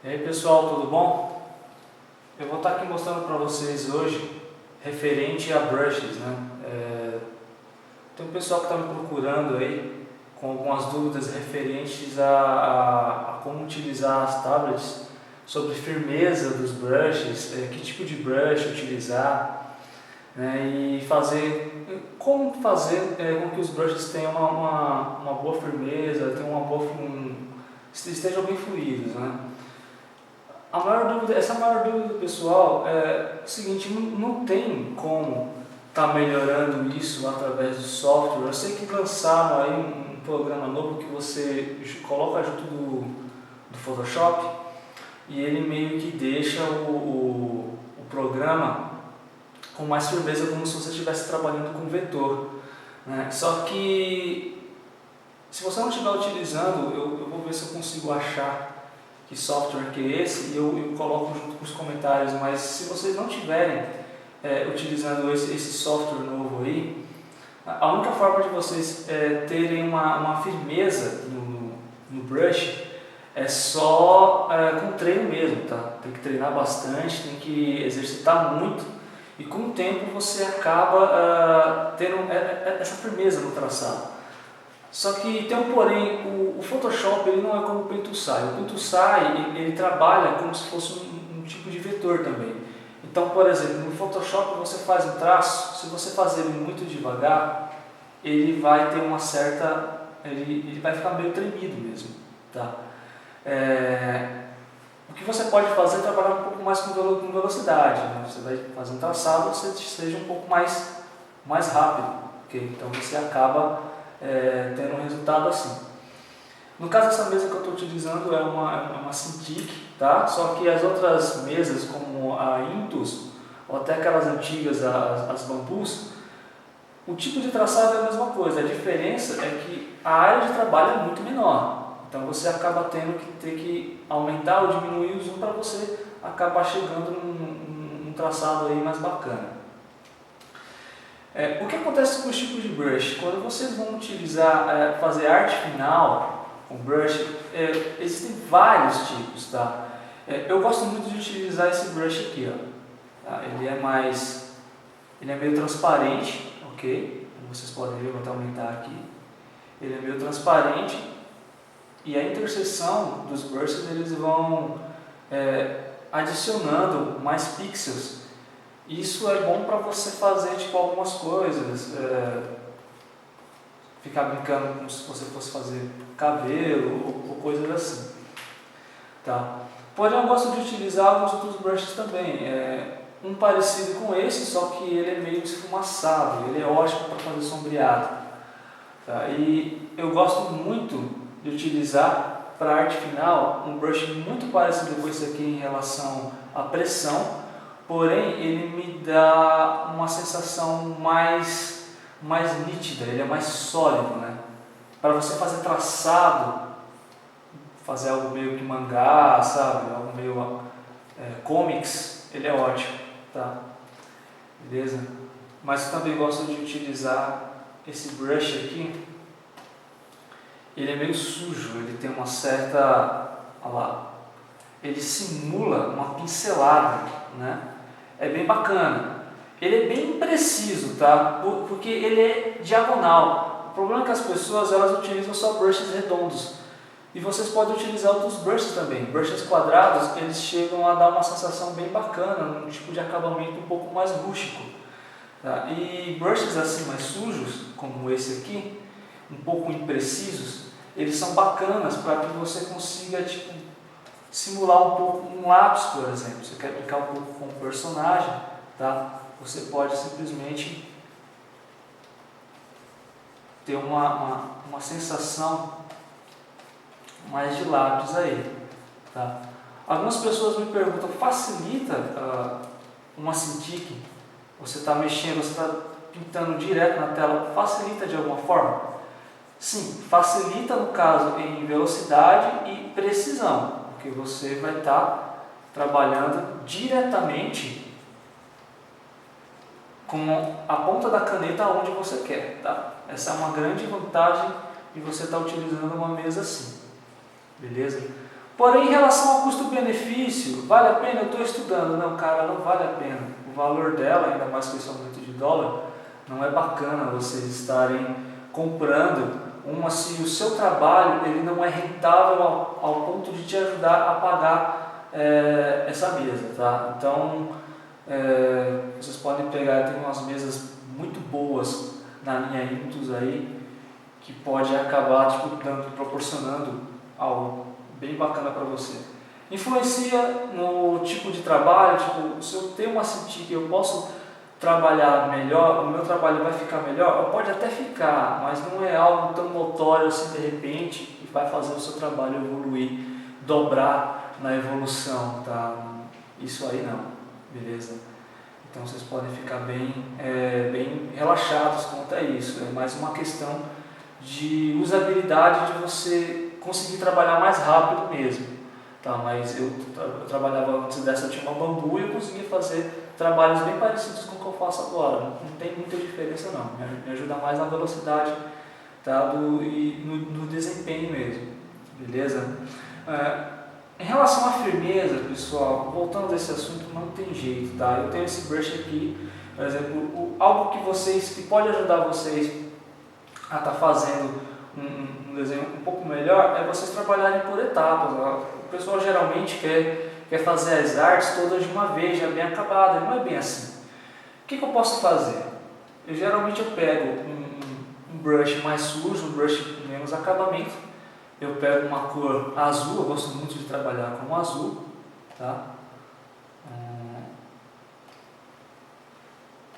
E aí pessoal, tudo bom? Eu vou estar aqui mostrando para vocês hoje referente a brushes, né? Tem um pessoal que está me procurando aí com algumas dúvidas referentes a como utilizar as tablets, sobre firmeza dos brushes, que tipo de brush utilizar, né? E como fazer com que os brushes tenham uma boa firmeza, estejam bem fluidos, né? Essa maior dúvida do pessoal é o seguinte: não tem como estar melhorando isso através do software. Eu sei que lançaram aí um programa novo que você coloca junto do Photoshop e ele meio que deixa o programa com mais firmeza, como se você estivesse trabalhando com vetor, né? Só que se você não estiver utilizando, eu vou ver se eu consigo achar que software que é esse e eu coloco junto com os comentários. Mas se vocês não estiverem utilizando esse software novo aí, a única forma de vocês terem uma firmeza no brush é só com treino mesmo, tá? Tem que treinar bastante, tem que exercitar muito e com o tempo você acaba tendo essa firmeza no traçado. Só que tem um porém: o Photoshop ele não é como o Paint to Sai. O Paint to Sai ele trabalha como se fosse um tipo de vetor também. Então, por exemplo, no Photoshop você faz um traço, se você fazer ele muito devagar, ele vai ter ele vai ficar meio tremido mesmo, tá? O que você pode fazer é trabalhar um pouco mais com velocidade, né? Você vai fazer um traçado, você seja um pouco mais rápido, okay? Então você acaba tendo um resultado assim. No caso, essa mesa que eu estou utilizando é uma Cintiq, tá? Só que as outras mesas, como a Intus ou até aquelas antigas, as Bambus, o tipo de traçado é a mesma coisa. A diferença é que a área de trabalho é muito menor. Então você acaba tendo que ter que aumentar ou diminuir o zoom para você acabar chegando num traçado aí mais bacana. O que acontece com os tipos de brush? Quando vocês vão utilizar, fazer arte final com brush, existem vários tipos, tá? Eu gosto muito de utilizar esse brush aqui, ó. Tá? Ele é meio transparente, ok? Como vocês podem ver, eu vou até aumentar aqui. Ele é meio transparente e a interseção dos brushes eles vão adicionando mais pixels. Isso é bom para você fazer algumas coisas, ficar brincando como se você fosse fazer cabelo ou coisas assim, tá? Porém, eu gosto de utilizar alguns outros brushes também, um parecido com esse, só que ele é meio esfumaçado, ele é ótimo para fazer sombreado, tá? E eu gosto muito de utilizar para arte final um brush muito parecido com esse aqui em relação à pressão. Porém, ele me dá uma sensação mais nítida, ele é mais sólido, né? Para você fazer traçado, fazer algo meio que mangá, sabe? Algo meio comics, ele é ótimo, tá? Beleza? Mas eu também gosto de utilizar esse brush aqui. Ele é meio sujo, ele tem uma certa... olha lá, ele simula uma pincelada, né? É bem bacana. Ele é bem impreciso, tá? Porque ele é diagonal. O problema é que as pessoas elas utilizam só brushes redondos. E vocês podem utilizar outros brushes também. Brushes quadrados, eles chegam a dar uma sensação bem bacana, um tipo de acabamento um pouco mais rústico, tá? E brushes assim mais sujos, como esse aqui, um pouco imprecisos, eles são bacanas para que você consiga simular um pouco um lápis, por exemplo. Você quer brincar um pouco com o personagem, tá? Você pode simplesmente ter uma sensação mais de lápis aí, tá? Algumas pessoas me perguntam: facilita uma Cintiq? Você está mexendo, você está pintando direto na tela, facilita de alguma forma? Sim, facilita no caso em velocidade e precisão, porque você vai estar trabalhando diretamente com a ponta da caneta onde você quer, tá? Essa é uma grande vantagem de você estar utilizando uma mesa assim, beleza? Porém, em relação ao custo-benefício, vale a pena? Eu estou estudando. Não, cara, não vale a pena. O valor dela, ainda mais com esse aumento de dólar, não é bacana vocês estarem comprando uma se o seu trabalho ele não é rentável ao ponto de te ajudar a pagar essa mesa, tá? Então, vocês podem pegar, tem umas mesas muito boas na linha Intus aí, que pode acabar proporcionando algo bem bacana para você. Influencia no tipo de trabalho, se eu tenho uma Cintiq, eu posso trabalhar melhor, o meu trabalho vai ficar melhor? Pode até ficar, mas não é algo tão notório assim de repente que vai fazer o seu trabalho evoluir, dobrar na evolução, tá? Isso aí não, beleza? Então vocês podem ficar bem relaxados quanto a isso, é mais uma questão de usabilidade, de você conseguir trabalhar mais rápido mesmo, tá? Mas eu trabalhava antes dessa, eu tinha uma Bambu e eu conseguia fazer trabalhos bem parecidos com o que eu faço agora, não tem muita diferença não, me ajuda mais na velocidade, tá? E no desempenho mesmo, beleza? Em relação à firmeza, pessoal, voltando a esse assunto, não tem jeito, tá? Eu tenho esse brush aqui, por exemplo, algo que pode ajudar vocês a estar fazendo um desenho um pouco melhor é vocês trabalharem por etapas. O pessoal geralmente quer fazer as artes todas de uma vez, já bem acabada, não é bem assim. O que eu posso fazer? Geralmente eu pego um brush mais sujo, um brush com menos acabamento, eu pego uma cor azul, eu gosto muito de trabalhar com azul, tá?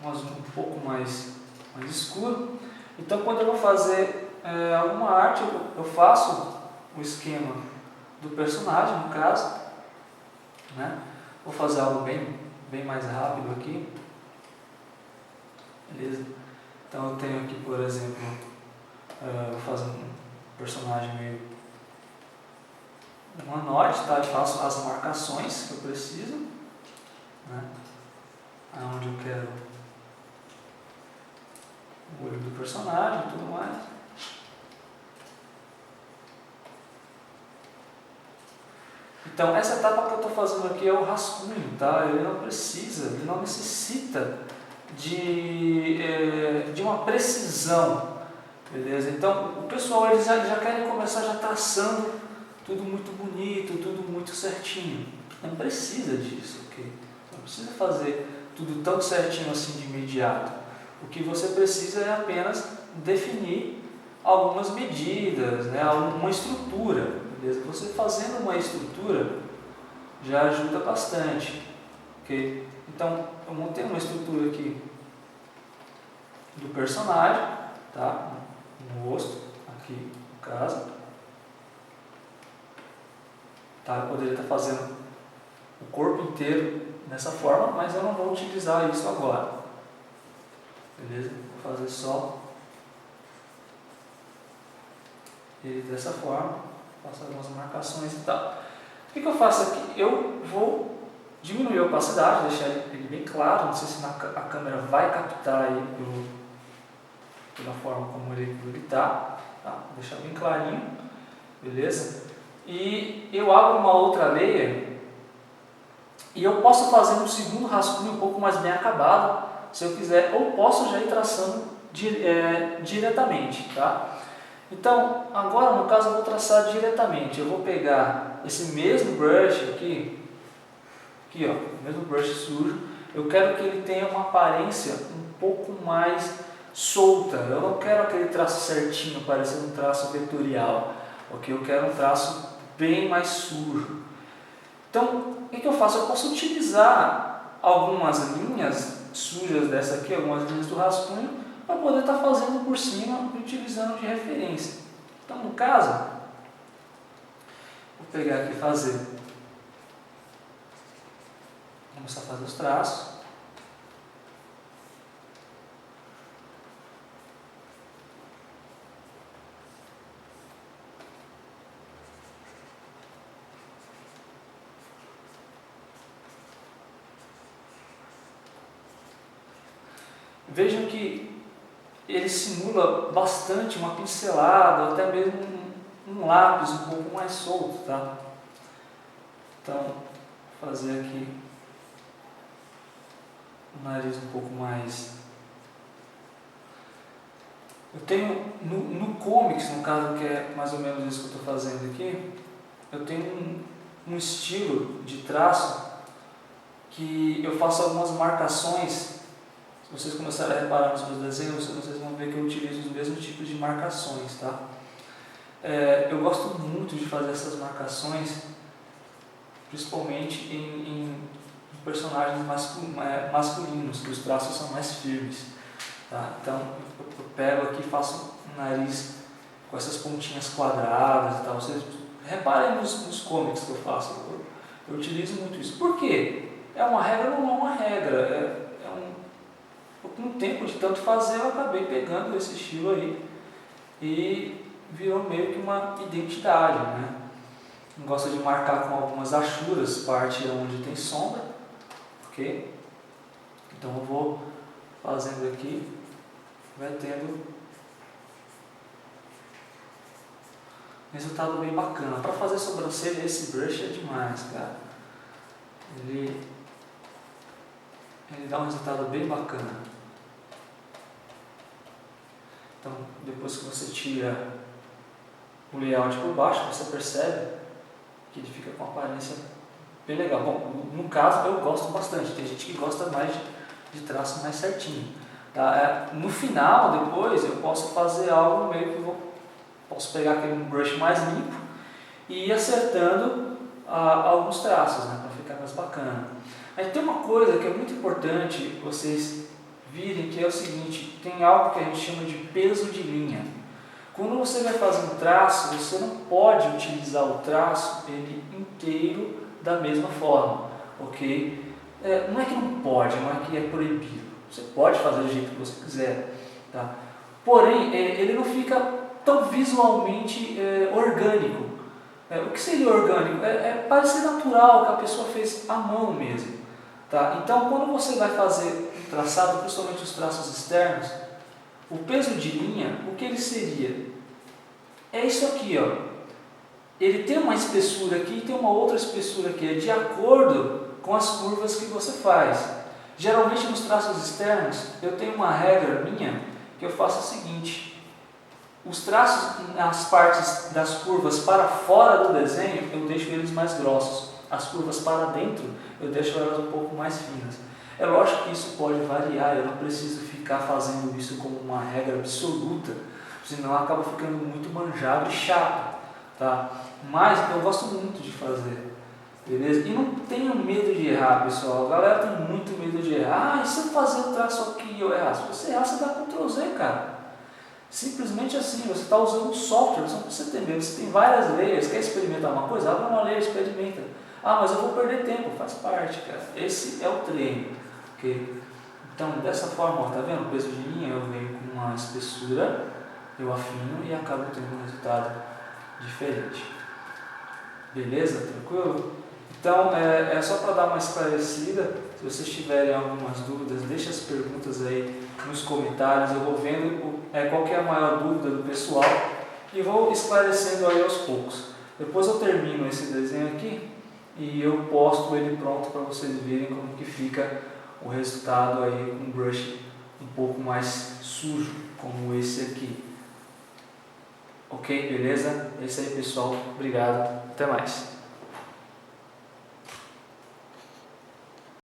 Um azul um pouco mais escuro. Então quando eu vou fazer alguma arte, eu faço o esquema do personagem, no caso, né? Vou fazer algo bem mais rápido aqui, beleza? Então eu tenho aqui, por exemplo, vou fazer um personagem meio humanoide, tá? Eu faço as marcações que eu preciso, né? Onde eu quero o olho do personagem e tudo mais. Então essa etapa que eu estou fazendo aqui é o rascunho, tá? Ele não necessita de uma precisão, beleza? Então o pessoal eles já querem começar já traçando tudo muito bonito, tudo muito certinho. Não precisa disso, ok? Não precisa fazer tudo tão certinho assim de imediato. O que você precisa é apenas definir algumas medidas, né? Uma estrutura, beleza? Você fazendo uma estrutura já ajuda bastante, ok? Então eu montei uma estrutura aqui do personagem, tá? No rosto, aqui no caso, tá? Eu poderia estar fazendo o corpo inteiro dessa forma, mas eu não vou utilizar isso agora, beleza? Vou fazer só ele dessa forma, faço algumas marcações e tal. O que eu faço aqui? Eu vou diminuir a opacidade, deixar ele bem claro, não sei se a câmera vai captar aí pela forma como ele está, tá? Vou deixar bem clarinho, beleza? E eu abro uma outra layer e eu posso fazer um segundo rascunho um pouco mais bem acabado, se eu quiser, ou posso já ir traçando diretamente, tá? Então, agora no caso eu vou traçar diretamente. Eu vou pegar esse mesmo brush aqui ó, o mesmo brush sujo. Eu quero que ele tenha uma aparência um pouco mais solta. Eu não quero aquele traço certinho, parecendo um traço vetorial, ok? Eu quero um traço bem mais sujo. Então, o que eu faço? Eu posso utilizar algumas linhas sujas dessa aqui, algumas linhas do rascunho, para poder estar fazendo por cima, utilizando de referência. Então, no caso, vou pegar aqui e fazer. Vou começar a fazer os traços. Vejam que ele simula bastante uma pincelada, ou até mesmo um lápis um pouco mais solto, tá? Então, fazer aqui o nariz um pouco mais... Eu tenho, no comics, no caso, que é mais ou menos isso que eu estou fazendo aqui, eu tenho um estilo de traço que eu faço algumas marcações. Se vocês começarem a reparar nos meus desenhos, vocês vão ver que eu utilizo os mesmos tipos de marcações, tá? Eu gosto muito de fazer essas marcações, principalmente em personagens masculinos, que os traços são mais firmes, tá? Então eu pego aqui e faço um nariz com essas pontinhas quadradas e tal. Vocês reparem nos comics que eu faço, eu utilizo muito isso. Por quê? É uma regra ou não é uma regra? Com o tempo de tanto fazer, eu acabei pegando esse estilo aí e virou meio que uma identidade, né? Gosto de marcar com algumas achuras, parte onde tem sombra, ok? Então eu vou fazendo aqui, vai tendo resultado bem bacana. Para fazer sobrancelha, esse brush é demais, cara. Ele dá um resultado bem bacana. Então, depois que você tira o layout por baixo, você percebe que ele fica com uma aparência bem legal. Bom, no caso eu gosto bastante, tem gente que gosta mais de traço mais certinho. Tá? No final, depois, eu posso fazer algo meio que posso pegar aquele brush mais limpo e ir acertando alguns traços, né, para ficar mais bacana. Aí tem uma coisa que é muito importante vocês virem, que é o seguinte: tem algo que a gente chama de peso de linha. Quando você vai fazer um traço, você não pode utilizar o traço ele inteiro da mesma forma, ok? Não é que não pode, não é que é proibido. Você pode fazer do jeito que você quiser, tá? Porém, ele não fica tão visualmente orgânico. O que seria orgânico? Parecer natural, que a pessoa fez à mão mesmo, tá? Então, quando você vai fazer um traçado, principalmente os traços externos, o peso de linha, o que ele seria? É isso aqui, ó. Ele tem uma espessura aqui e tem uma outra espessura aqui, é de acordo com as curvas que você faz. Geralmente nos traços externos, eu tenho uma regra minha, que eu faço o seguinte: os traços nas partes das curvas para fora do desenho, eu deixo eles mais grossos. As curvas para dentro, eu deixo elas um pouco mais finas. É lógico que isso pode variar, eu não preciso ficar fazendo isso como uma regra absoluta, senão acaba ficando muito manjado e chato, tá? Mas eu gosto muito de fazer, beleza? E não tenho medo de errar, pessoal. A galera tem muito medo de errar. E se eu fazer o traço aqui e eu errar? Se você errar, você dá Ctrl Z, cara. Simplesmente assim, você está usando um software, você não precisa ter medo. Você tem várias layers, quer experimentar uma coisa? Abre uma layer, experimenta. Ah, mas eu vou perder tempo, faz parte, cara. Esse é o treino, ok? Então, dessa forma, ó, tá vendo o peso de linha? Eu venho com uma espessura, eu afino e acabo tendo um resultado diferente. Beleza? Tranquilo? Então, é só para dar uma esclarecida. Se vocês tiverem algumas dúvidas, deixe as perguntas aí nos comentários. Eu vou vendo qual que é a maior dúvida do pessoal e vou esclarecendo aí aos poucos. Depois eu termino esse desenho aqui e eu posto ele pronto para vocês verem como que fica o resultado aí com um brush um pouco mais sujo, como esse aqui. Ok, beleza? É isso aí, pessoal. Obrigado. Até mais.